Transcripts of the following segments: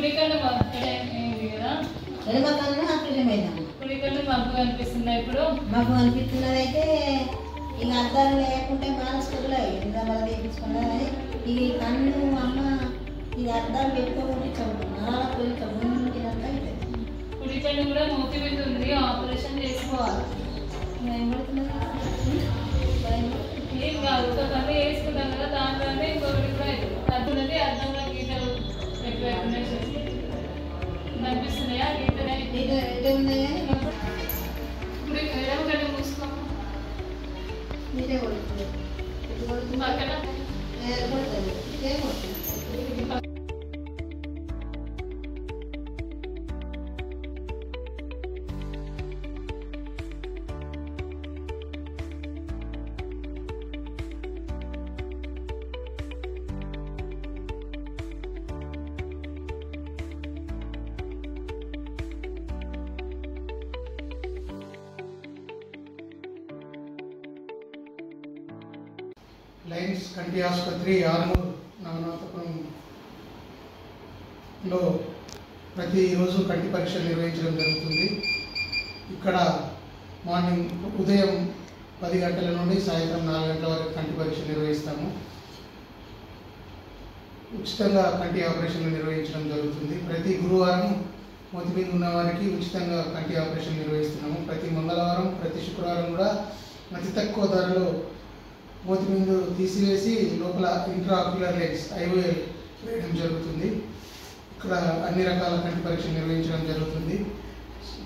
కుడికన్ను అయింది కదా, ఎడమ కన్ను ఆపరేషన్ అయిందా? కుడికన్ను మబ్బు కనిపిస్తుంది. ఇప్పుడు మాకు అనిపిస్తున్నది అయితే ఇక అద్దాలు లేకుంటే మానసికలో నిజాలు తెప్పించుకున్నది. ఇక ఈ కన్ను అమ్మ ఇది అద్దాలు పెట్టుకోకుండా చదువుతున్నా చదువుతుందంతా అయితే కుడికన్ను కూడా మూతి మీద ఉంది, ఆపరేషన్ చేసుకోవాలి. ఏం కాదు, ఒక కన్ను వేసుకుంటాం కదా, దాంట్లోనే ఇంకొకటి కూడా అవుతుంది. అద్దులది అద్దంలో గీతలు ఎక్కువ చేసి కనిపిస్తున్నాయా గీతలు? ఎటు ఉన్నాయి కానీ ఇప్పుడు ఎడమ కన్ను మూసుకో, మీరే కొడుతుంది పక్కన కొడుతుంది ఇదే కొడుతుంది. లయన్స్ కంటి ఆసుపత్రి ఆర్మూర్ నవనాథపురంలో ప్రతిరోజు కంటి పరీక్షలు నిర్వహించడం జరుగుతుంది. ఇక్కడ మార్నింగ్ ఉదయం 10 గంటల నుండి సాయంత్రం 4 గంటల వరకు కంటి పరీక్షలు నిర్వహిస్తాము. ఉచితంగా కంటి ఆపరేషన్లు నిర్వహించడం జరుగుతుంది. ప్రతి గురువారం మూతి మీద ఉన్న వారికి ఉచితంగా కంటి ఆపరేషన్ నిర్వహిస్తున్నాము. ప్రతి మంగళవారం ప్రతి శుక్రవారం కూడా అతి తక్కువ ధరలో మూతి ముందు తీసివేసి లోపల ఇంట్రాక్యులర్ లెన్స్ IOL వేయడం జరుగుతుంది. ఇక్కడ అన్ని రకాల కంటి పరీక్షలు నిర్వహించడం జరుగుతుంది.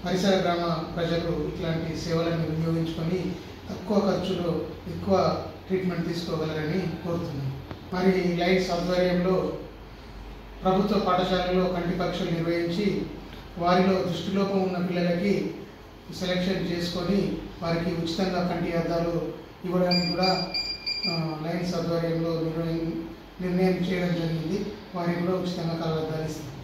పరిసర గ్రామ ప్రజలు ఇట్లాంటి సేవలను వినియోగించుకొని తక్కువ ఖర్చులో ఎక్కువ ట్రీట్మెంట్ తీసుకోగలరని కోరుతున్నాను. మరి లైన్స్ ఆధ్వర్యంలో ప్రభుత్వ పాఠశాలలో కంటి పరీక్షలు నిర్వహించి వారిలో దృష్టిలోపం ఉన్న పిల్లలకి సెలెక్షన్ చేసుకొని వారికి ఉచితంగా కంటి అద్దాలు ఇవ్వడానికి కూడా లయన్స్ ఆధ్వర్యంలో నిర్ణయం చేయడం జరిగింది. వారికి కూడా ఉచితంగా కళ్ళద్దాలు ఇస్తాం.